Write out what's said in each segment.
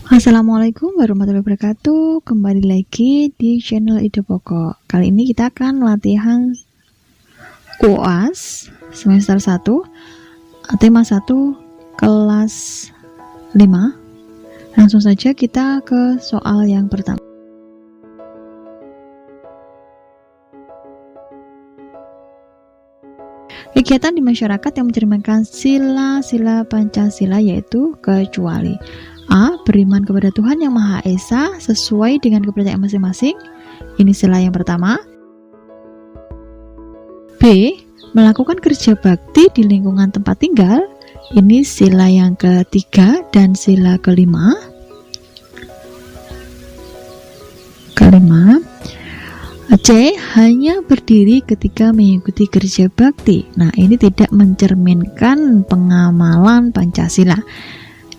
Assalamualaikum warahmatullahi wabarakatuh. Kembali lagi di channel Ide Pokok. Kali ini kita akan latihan UAS semester 1 tema 1 kelas 5. Langsung saja kita ke soal yang pertama. Kegiatan di masyarakat yang mencerminkan sila-sila Pancasila yaitu kecuali A. Beriman kepada Tuhan Yang Maha Esa sesuai dengan kepercayaan masing-masing. Ini sila yang pertama. B. Melakukan kerja bakti di lingkungan tempat tinggal. Ini sila yang ketiga dan sila kelima. C. Hanya berdiri ketika mengikuti kerja bakti. Nah, ini tidak mencerminkan pengamalan Pancasila.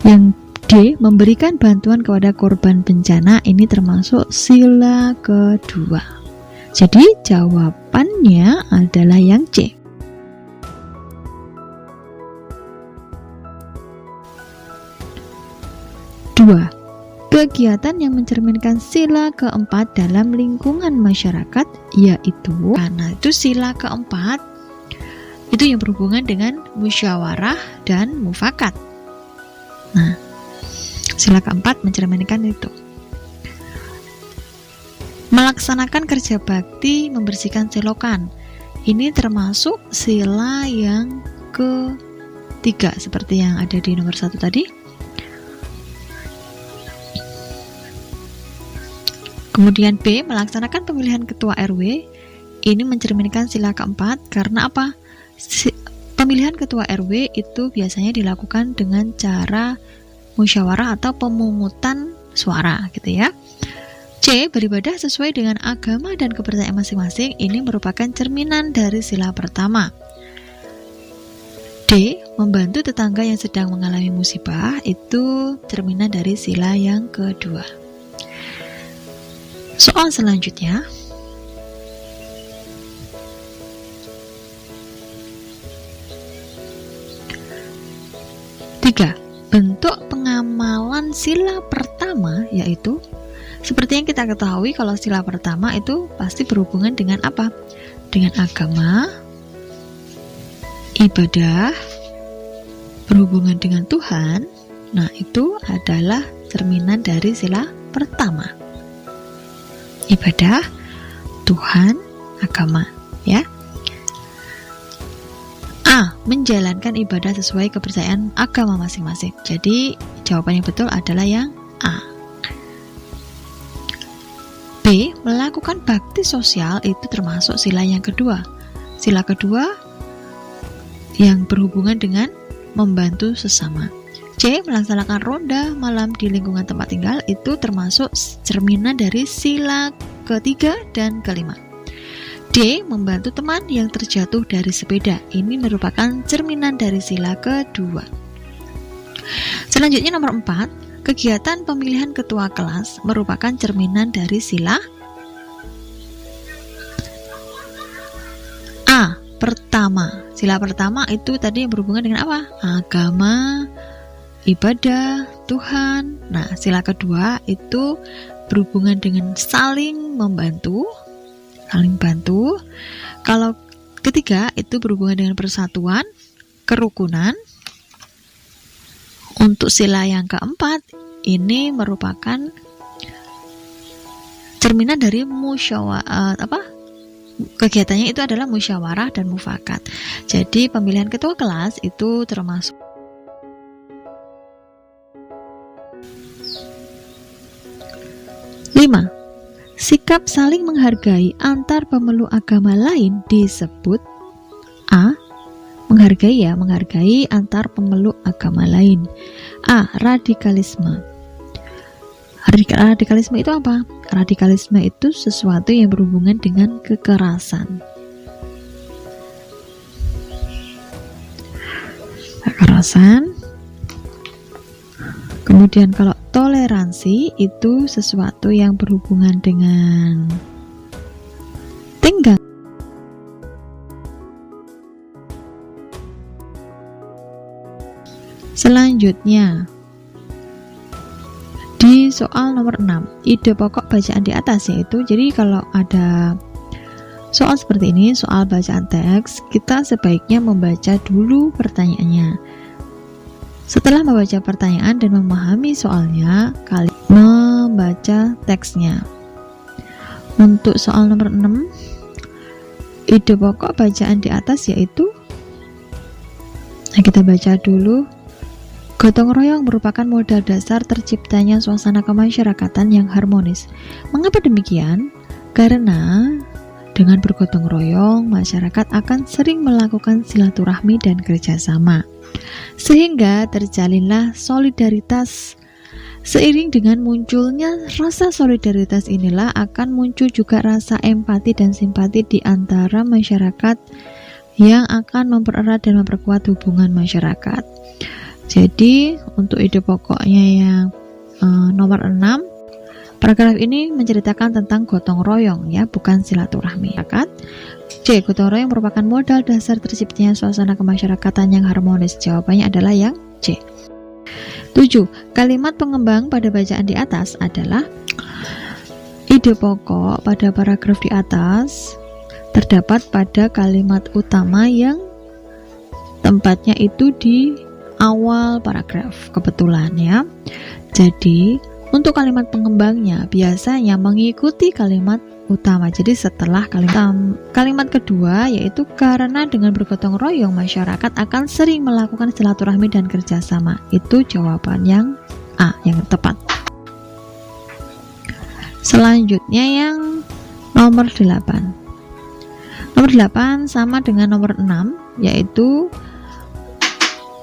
Yang D. Memberikan bantuan kepada korban bencana. Ini termasuk sila kedua. Jadi jawabannya adalah yang C. Dua. Kegiatan yang mencerminkan sila keempat dalam lingkungan masyarakat yaitu, karena itu sila keempat itu yang berhubungan dengan musyawarah dan mufakat. Nah, sila keempat mencerminkan itu. Melaksanakan kerja bakti membersihkan selokan. Ini termasuk sila yang ketiga seperti yang ada di nomor 1 tadi. Kemudian B. Melaksanakan pemilihan ketua RW. Ini mencerminkan sila keempat karena apa? Pemilihan ketua RW itu biasanya dilakukan dengan cara musyawarah atau pemungutan suara gitu ya. C. Beribadah sesuai dengan agama dan kepercayaan masing-masing. Ini merupakan cerminan dari sila pertama. D. Membantu tetangga yang sedang mengalami musibah. Itu cerminan dari sila yang kedua. Soal selanjutnya, tiga. Bentuk pengamalan sila pertama yaitu, seperti yang kita ketahui kalau sila pertama itu pasti berhubungan dengan apa? Dengan agama, ibadah, berhubungan dengan Tuhan. Nah, itu adalah cerminan dari sila pertama. Ibadah, Tuhan, agama, ya. A. Menjalankan ibadah sesuai kepercayaan agama masing-masing. Jadi, jawaban yang betul adalah yang A. B. Melakukan bakti sosial itu termasuk sila yang kedua. Sila kedua yang berhubungan dengan membantu sesama. C. Melaksanakan ronda malam di lingkungan tempat tinggal itu termasuk cerminan dari sila ketiga dan kelima. D. Membantu teman yang terjatuh dari sepeda. Ini merupakan cerminan dari sila kedua. Selanjutnya nomor 4. Kegiatan pemilihan ketua kelas merupakan cerminan dari sila A. Pertama. Sila pertama itu tadi yang berhubungan dengan apa? Agama, ibadah, Tuhan. Nah, sila kedua itu berhubungan dengan saling membantu, saling bantu. Kalau ketiga itu berhubungan dengan persatuan, kerukunan. Untuk sila yang keempat ini merupakan cerminan dari musyawarah, kegiatannya itu adalah musyawarah dan mufakat. Jadi pemilihan ketua kelas itu termasuk 5. Sikap saling menghargai antar pemeluk agama lain disebut A. Menghargai antar pemeluk agama lain. A. Radikalisme. Radikalisme itu apa? Radikalisme itu sesuatu yang berhubungan dengan kekerasan. Kemudian kalau toleransi itu sesuatu yang berhubungan dengan tenggang. Selanjutnya, di Di soal nomor 6, ide pokok bacaan di atas yaitu, jadi kalau ada soal seperti ini, soal bacaan teks, kita sebaiknya membaca dulu pertanyaannya. Setelah membaca pertanyaan dan memahami soalnya, kalian membaca teksnya. Untuk soal nomor 6, ide pokok bacaan di atas yaitu, kita baca dulu. Gotong royong merupakan modal dasar terciptanya suasana kemasyarakatan yang harmonis. Mengapa demikian? Karena dengan bergotong royong, masyarakat akan sering melakukan silaturahmi dan kerjasama, sehingga terjalinlah solidaritas. Seiring dengan munculnya rasa solidaritas inilah akan muncul juga rasa empati dan simpati di antara masyarakat yang akan mempererat dan memperkuat hubungan masyarakat. Jadi untuk ide pokoknya yang nomor 6, paragraf ini menceritakan tentang gotong royong ya, bukan silaturahmi. C. Gotong royong merupakan modal dasar terciptanya suasana kemasyarakatan yang harmonis. Jawabannya adalah yang C. 7. Kalimat pengembang pada bacaan di atas adalah, ide pokok pada paragraf di atas terdapat pada kalimat utama yang tempatnya itu di awal paragraf, kebetulan ya. Jadi untuk kalimat pengembangnya biasanya mengikuti kalimat utama. Jadi setelah kalimat kedua yaitu, karena dengan bergotong royong masyarakat akan sering melakukan silaturahmi dan kerjasama. Itu jawaban yang A, yang tepat. Selanjutnya yang nomor 8. Nomor 8 sama dengan nomor 6, yaitu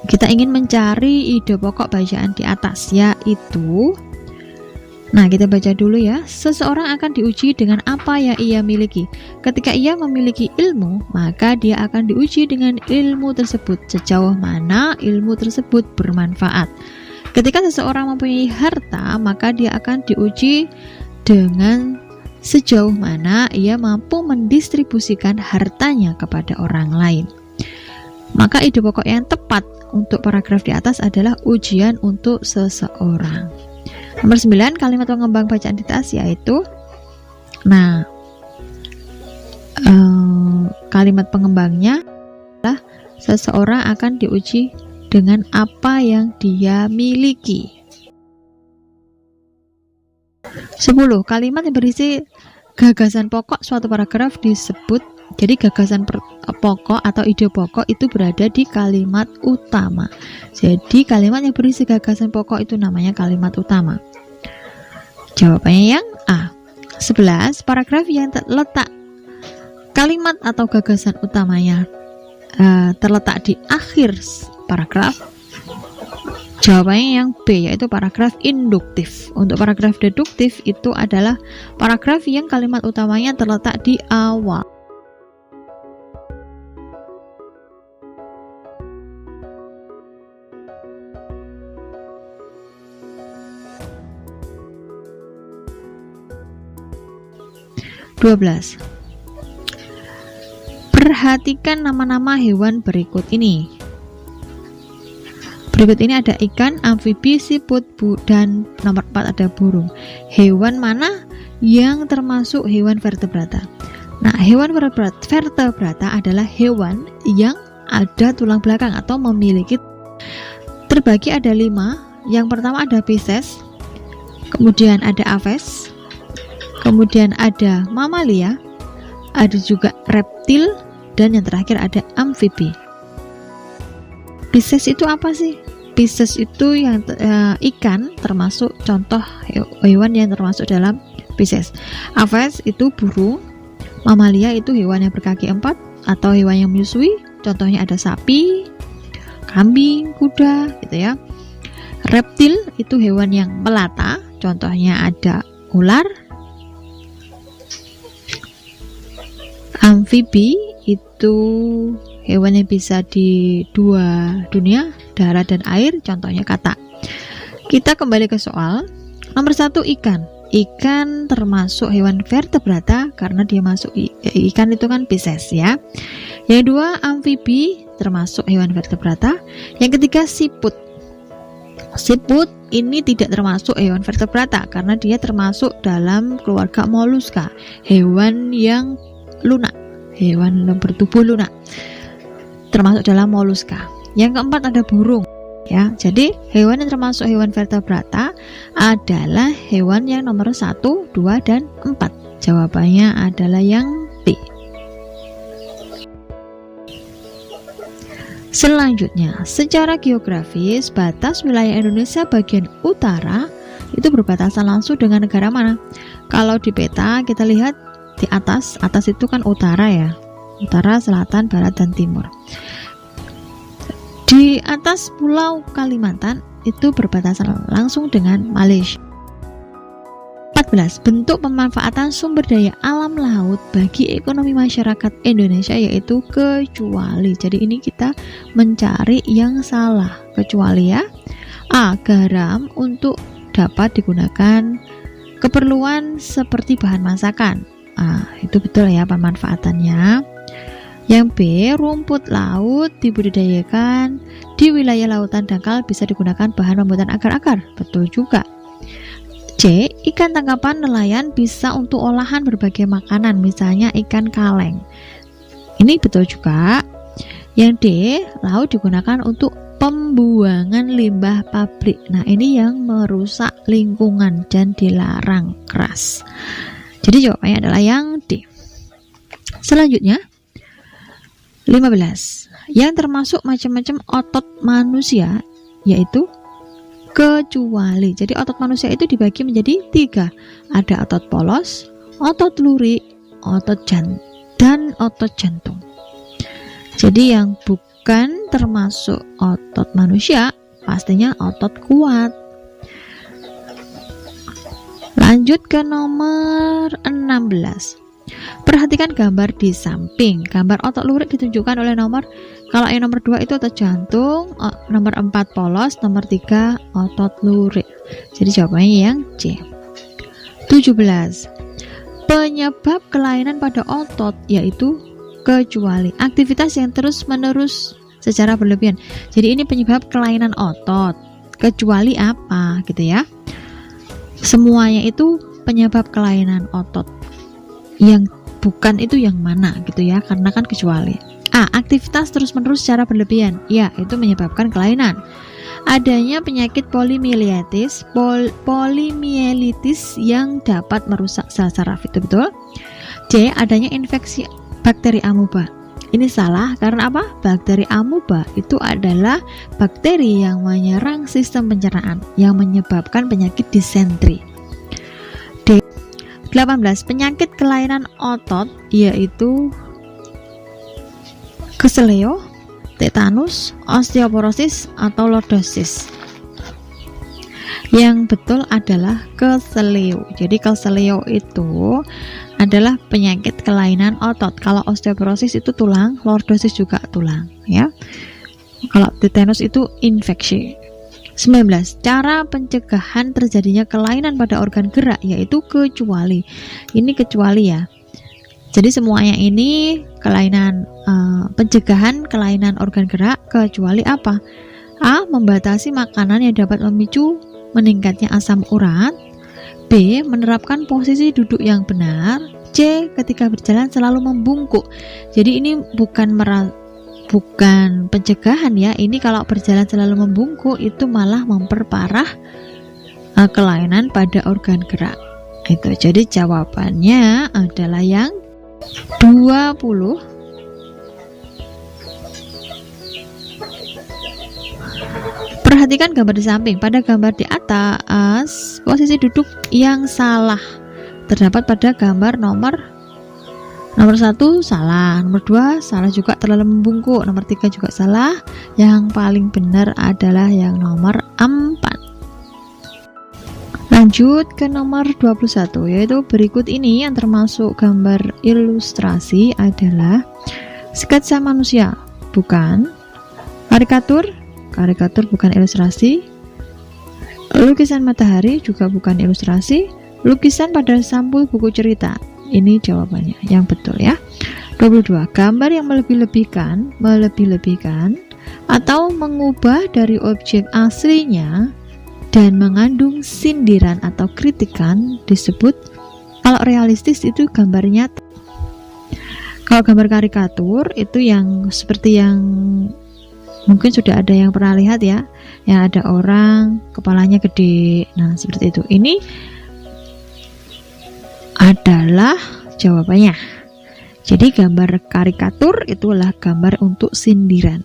kita ingin mencari ide pokok bacaan di atas, yaitu, nah kita baca dulu ya. Seseorang akan diuji dengan apa yang ia miliki. Ketika ia memiliki ilmu, maka dia akan diuji dengan ilmu tersebut, sejauh mana ilmu tersebut bermanfaat. Ketika seseorang mempunyai harta, maka dia akan diuji dengan sejauh mana ia mampu mendistribusikan hartanya kepada orang lain. Maka ide pokok yang tepat untuk paragraf di atas adalah ujian untuk seseorang. Nomor 9, kalimat pengembang bacaan di atas yaitu, nah kalimat pengembangnya adalah seseorang akan diuji dengan apa yang dia miliki. 10. Kalimat yang berisi gagasan pokok suatu paragraf disebut. Jadi gagasan pokok atau ide pokok itu berada di kalimat utama. Jadi kalimat yang berisi gagasan pokok itu namanya kalimat utama. Jawabannya yang A. 11. Paragraf yang terletak kalimat atau gagasan utamanya terletak di akhir paragraf. Jawabannya yang B, yaitu paragraf induktif. Untuk paragraf deduktif itu adalah paragraf yang kalimat utamanya terletak di awal. Perhatikan nama-nama hewan berikut ini. Berikut ini ada ikan, amfibi, siput, dan nomor 4 ada burung. Hewan mana yang termasuk hewan vertebrata? Nah, hewan vertebrata adalah hewan yang ada tulang belakang atau memiliki, terbagi ada 5. Yang pertama ada Pisces, kemudian ada Aves, kemudian ada mamalia, ada juga reptil, dan yang terakhir ada amfibi. Pisces itu apa sih? Pisces itu yang ikan, termasuk contoh hewan yang termasuk dalam Pisces. Aves itu burung, mamalia itu hewan yang berkaki 4 atau hewan yang menyusui, contohnya ada sapi, kambing, kuda gitu ya. Reptil itu hewan yang melata, contohnya ada ular. Amfibi itu hewan yang bisa di 2 dunia, darat dan air, contohnya katak. Kita kembali ke soal. Nomor 1, ikan. Ikan termasuk hewan vertebrata karena dia masuk ikan itu kan Pisces ya. Yang 2, amfibi termasuk hewan vertebrata. Yang ketiga, siput. Siput ini tidak termasuk hewan vertebrata karena dia termasuk dalam keluarga moluska, hewan yang lunak, hewan yang bertubuh lunak, termasuk dalam moluska. Yang keempat ada burung. Ya, jadi hewan yang termasuk hewan vertebrata adalah hewan yang nomor 1, 2, dan 4. Jawabannya adalah yang B. Selanjutnya, secara geografis, batas wilayah Indonesia bagian utara itu berbatasan langsung dengan negara mana? Kalau di peta kita lihat di atas itu kan utara ya. Utara, selatan, barat, dan timur. Di atas Pulau Kalimantan itu berbatasan langsung dengan Malaysia. 14. Bentuk pemanfaatan sumber daya alam laut bagi ekonomi masyarakat Indonesia yaitu kecuali. Jadi ini kita mencari yang salah. Kecuali ya. A. Garam untuk dapat digunakan keperluan seperti bahan masakan. Itu betul ya pemanfaatannya. Yang B, rumput laut dibudidayakan di wilayah lautan dangkal bisa digunakan bahan pembuatan agar-agar. Betul juga. C, ikan tangkapan nelayan bisa untuk olahan berbagai makanan, misalnya ikan kaleng. Ini betul juga. Yang D, laut digunakan untuk pembuangan limbah pabrik. Nah, ini yang merusak lingkungan dan dilarang keras. Jadi jawabannya adalah yang D. Selanjutnya 15. Yang termasuk macam-macam otot manusia yaitu kecuali. Jadi otot manusia itu dibagi menjadi 3. Ada otot polos, otot lurik, otot jantung, dan otot jantung. Jadi yang bukan termasuk otot manusia pastinya otot kuat. Lanjut ke nomor 16. Perhatikan gambar di samping. Gambar otot lurik ditunjukkan oleh nomor, kalau yang nomor 2 itu otot jantung, nomor 4 polos, nomor 3 otot lurik. Jadi jawabannya yang C. 17. Penyebab kelainan pada otot yaitu kecuali. Aktivitas yang terus-menerus secara berlebihan. Jadi ini penyebab kelainan otot. Kecuali apa gitu ya. Semuanya itu penyebab kelainan otot. Yang bukan itu yang mana gitu ya, karena kan kecuali. A. Aktivitas terus-menerus secara berlebihan. Ya, itu menyebabkan kelainan. Adanya penyakit polimielitis yang dapat merusak sel saraf. Itu betul. C. Adanya infeksi bakteri amuba. Ini salah karena apa? Bakteri amuba itu adalah bakteri yang menyerang sistem pencernaan yang menyebabkan penyakit disentri. 18. Penyakit kelainan otot yaitu keseleo, tetanus, osteoporosis, atau lordosis. Yang betul adalah keseleo. Jadi keseleo itu adalah penyakit kelainan otot. Kalau osteoporosis itu tulang, lordosis juga tulang ya. Kalau tetanus itu infeksi. 19. Cara pencegahan terjadinya kelainan pada organ gerak yaitu kecuali. Ini kecuali ya. Jadi semuanya ini kelainan, pencegahan kelainan organ gerak kecuali apa? A. Membatasi makanan yang dapat memicu meningkatnya asam urat. B. Menerapkan posisi duduk yang benar. C. Ketika berjalan selalu membungkuk. Jadi ini bukan pencegahan ya. Ini kalau berjalan selalu membungkuk itu malah memperparah kelainan pada organ gerak. Itu. Jadi jawabannya adalah yang 20. Perhatikan gambar di samping. Pada gambar di atas, posisi duduk yang salah terdapat pada gambar nomor 1 salah, nomor 2 salah juga, terlalu membungkuk, nomor 3 juga salah. Yang paling benar adalah yang nomor 4. Lanjut ke nomor 21, yaitu berikut ini yang termasuk gambar ilustrasi adalah sketsa manusia, bukan. Karikatur bukan ilustrasi. Lukisan matahari juga bukan ilustrasi. Lukisan pada sampul buku cerita. Ini jawabannya yang betul ya. 22. Gambar yang melebih-lebihkan atau mengubah dari objek aslinya dan mengandung sindiran atau kritikan disebut. Kalau realistis itu gambar nyata. Kalau gambar karikatur itu yang seperti yang mungkin sudah ada yang pernah lihat ya, yang ada orang kepalanya gede. Nah, seperti itu. Ini adalah jawabannya. Jadi gambar karikatur itulah gambar untuk sindiran.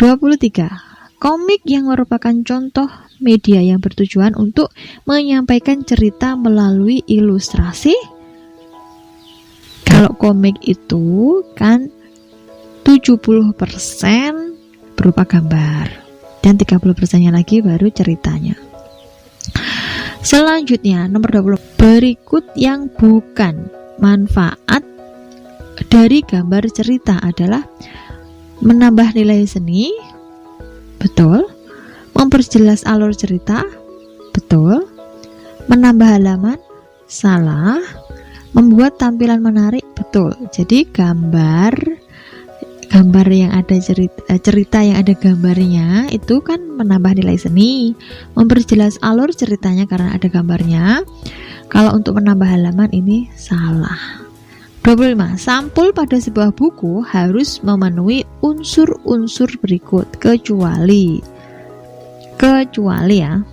23. Komik yang merupakan contoh media yang bertujuan untuk menyampaikan cerita melalui ilustrasi. Kalau komik itu kan 70% berupa gambar dan 30%-nya lagi baru ceritanya. Selanjutnya nomor 20. Berikut yang bukan manfaat dari gambar cerita adalah menambah nilai seni, betul. Memperjelas alur cerita, betul. Menambah halaman, salah. Membuat tampilan menarik, betul. Jadi gambar yang ada cerita yang ada gambarnya itu kan menambah nilai seni. Memperjelas alur ceritanya karena ada gambarnya. Kalau untuk menambah halaman ini salah. 25. Sampul pada sebuah buku harus memenuhi unsur-unsur berikut kecuali ya.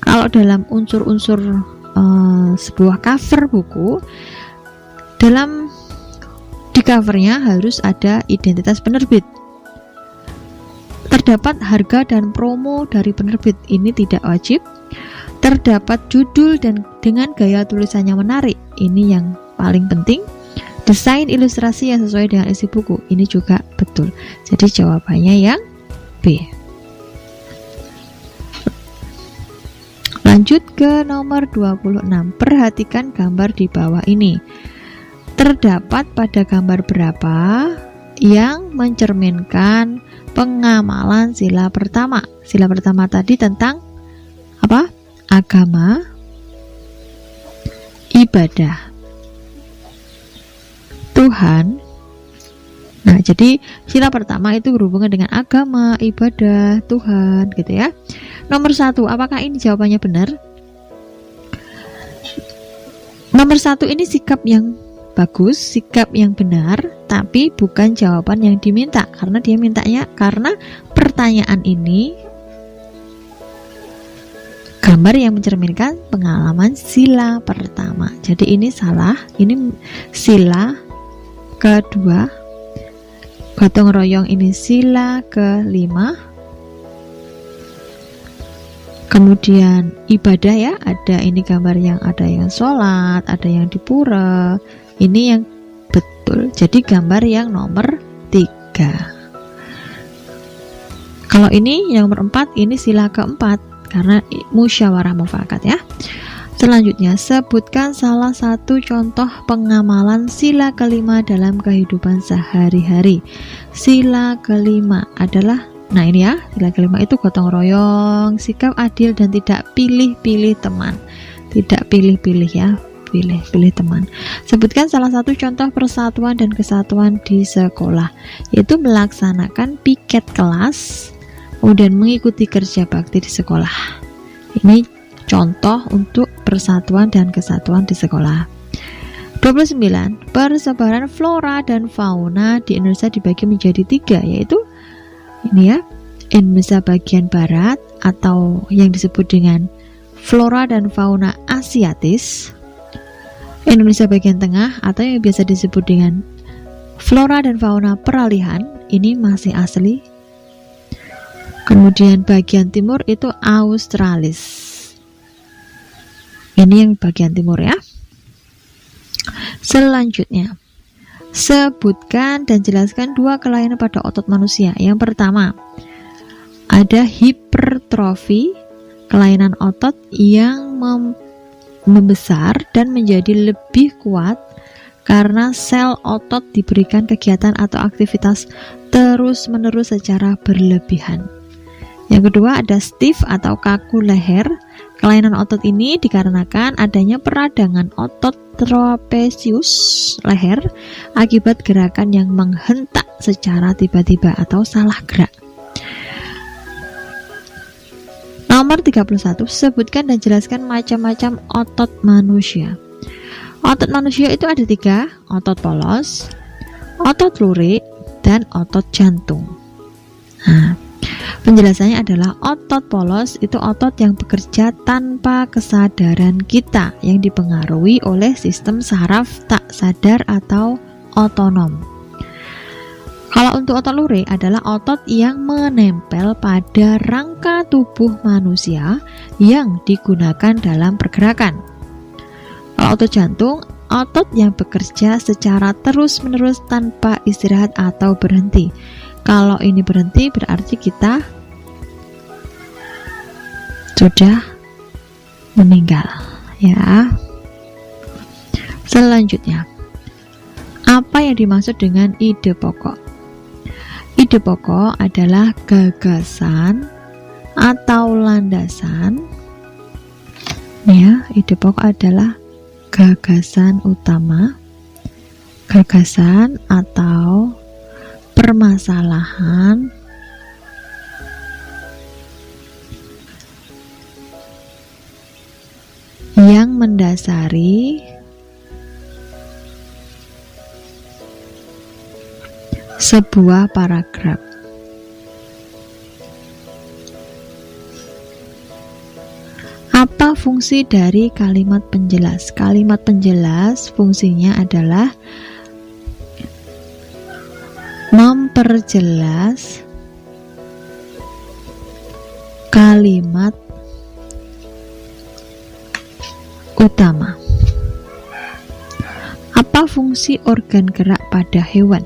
Kalau dalam unsur-unsur sebuah cover buku, di covernya harus ada identitas penerbit. Terdapat harga dan promo dari penerbit, ini tidak wajib. Terdapat judul dan dengan gaya tulisannya menarik, ini yang paling penting. Desain ilustrasi yang sesuai dengan isi buku, ini juga betul. Jadi jawabannya yang B. Lanjut ke nomor 26. Perhatikan gambar di bawah ini. Terdapat pada gambar berapa yang mencerminkan pengamalan sila pertama? Sila pertama tadi tentang apa? Agama, ibadah, Tuhan. Nah, jadi sila pertama itu berhubungan dengan agama, ibadah, Tuhan, gitu ya. Nomor 1, apakah ini jawabannya benar? Nomor 1 ini sikap yang bagus, sikap yang benar, tapi bukan jawaban yang diminta, karena dia mintanya karena pertanyaan ini gambar yang mencerminkan pengalaman sila pertama. Jadi ini salah, ini sila kedua. Gotong royong ini sila kelima. Kemudian ibadah ya, ada ini gambar yang ada yang sholat, ada yang di pura. Ini yang betul. Jadi gambar yang nomor 3. Kalau ini yang nomor 4, ini sila keempat karena musyawarah mufakat ya. Selanjutnya, sebutkan salah satu contoh pengamalan sila kelima dalam kehidupan sehari-hari. Sila kelima adalah, nah ini ya, sila kelima itu gotong royong, sikap adil dan tidak pilih-pilih teman. Tidak pilih-pilih ya, pilih-pilih teman. Sebutkan salah satu contoh persatuan dan kesatuan di sekolah, yaitu melaksanakan piket kelas, kemudian mengikuti kerja bakti di sekolah. Ini contoh untuk persatuan dan kesatuan di sekolah. 29. Persebaran flora dan fauna di Indonesia dibagi menjadi 3, yaitu ini ya, Indonesia bagian barat atau yang disebut dengan flora dan fauna asiatis, Indonesia bagian tengah atau yang biasa disebut dengan flora dan fauna peralihan, ini masih asli. Kemudian bagian timur itu Australis. Ini yang bagian timur ya. Selanjutnya, sebutkan dan jelaskan 2 kelainan pada otot manusia. Yang pertama, ada hipertrofi, kelainan otot yang membesar dan menjadi lebih kuat karena sel otot diberikan kegiatan atau aktivitas terus-menerus secara berlebihan. Yang kedua, ada stiff atau kaku leher. Kelainan otot ini dikarenakan adanya peradangan otot trapesius leher akibat gerakan yang menghentak secara tiba-tiba atau salah gerak. Nomor 31, sebutkan dan jelaskan macam-macam otot manusia. Otot manusia itu ada 3, otot polos, otot lurik, dan otot jantung. Nah, penjelasannya adalah otot polos itu otot yang bekerja tanpa kesadaran kita, yang dipengaruhi oleh sistem saraf tak sadar atau otonom. Kalau untuk otot lurik adalah otot yang menempel pada rangka tubuh manusia yang digunakan dalam pergerakan. Kalau otot jantung, otot yang bekerja secara terus-menerus tanpa istirahat atau berhenti. Kalau ini berhenti berarti kita sudah meninggal, ya. Selanjutnya, apa yang dimaksud dengan ide pokok? Ide pokok adalah gagasan atau landasan, ya. Ide pokok adalah gagasan utama, gagasan atau permasalahan yang mendasari sebuah paragraf. Apa fungsi dari kalimat penjelas? Kalimat penjelas fungsinya adalah memperjelas kalimat utama. Apa fungsi organ gerak pada hewan?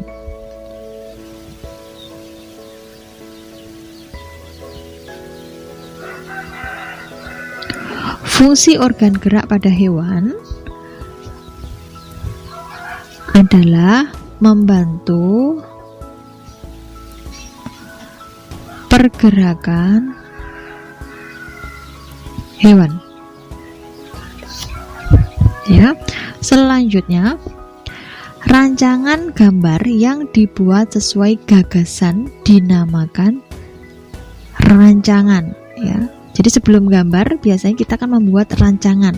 Fungsi organ gerak pada hewan adalah membantu pergerakan hewan. Ya, selanjutnya rancangan gambar yang dibuat sesuai gagasan dinamakan rancangan, ya. Jadi sebelum gambar biasanya kita akan membuat rancangan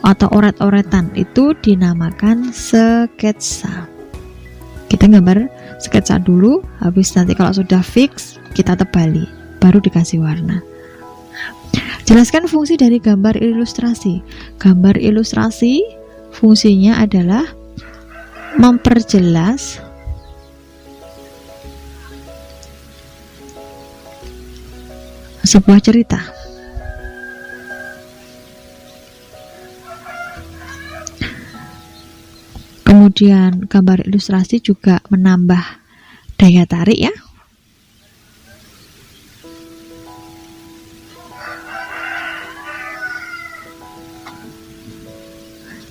atau oret-oretan, itu dinamakan sketsa. Kita gambar sketsa dulu, habis nanti kalau sudah fix kita tebali, baru dikasih warna. Jelaskan fungsi dari gambar ilustrasi. Gambar ilustrasi fungsinya adalah memperjelas sebuah cerita. Kemudian gambar ilustrasi juga menambah daya tarik, ya.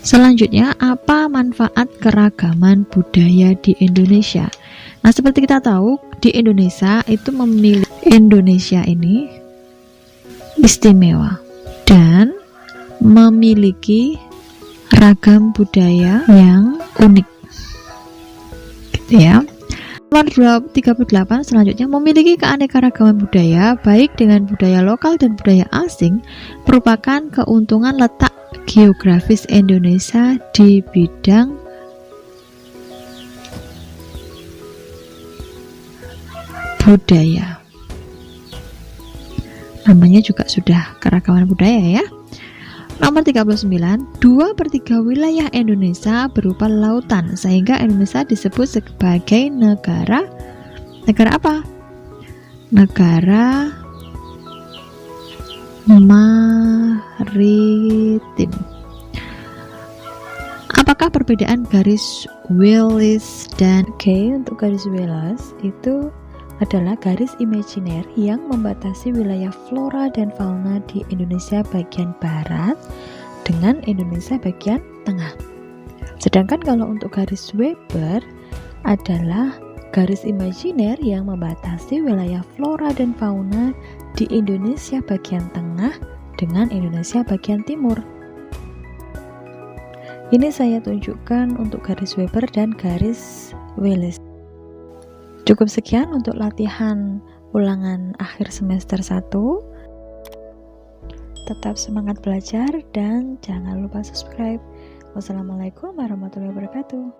Selanjutnya, apa manfaat keragaman budaya di Indonesia? Nah, seperti kita tahu, di Indonesia itu Indonesia ini istimewa dan memiliki ragam budaya yang unik, gitu ya. Nomor 38 selanjutnya, memiliki keanekaragaman budaya baik dengan budaya lokal dan budaya asing merupakan keuntungan letak geografis Indonesia di bidang budaya. Namanya juga sudah keragaman budaya, ya. Nomor 39, 2/3 wilayah Indonesia berupa lautan, sehingga Indonesia disebut sebagai negara apa? Negara maritim. Apakah perbedaan garis Wallace dan untuk garis Wallace itu adalah garis imajiner yang membatasi wilayah flora dan fauna di Indonesia bagian barat dengan Indonesia bagian tengah. Sedangkan kalau untuk garis Weber adalah garis imajiner yang membatasi wilayah flora dan fauna di Indonesia bagian tengah dengan Indonesia bagian timur. Ini saya tunjukkan untuk garis Weber dan garis Wallace. Cukup sekian untuk latihan ulangan akhir semester 1. tetap semangat belajar dan jangan lupa subscribe. Wassalamualaikum warahmatullahi wabarakatuh.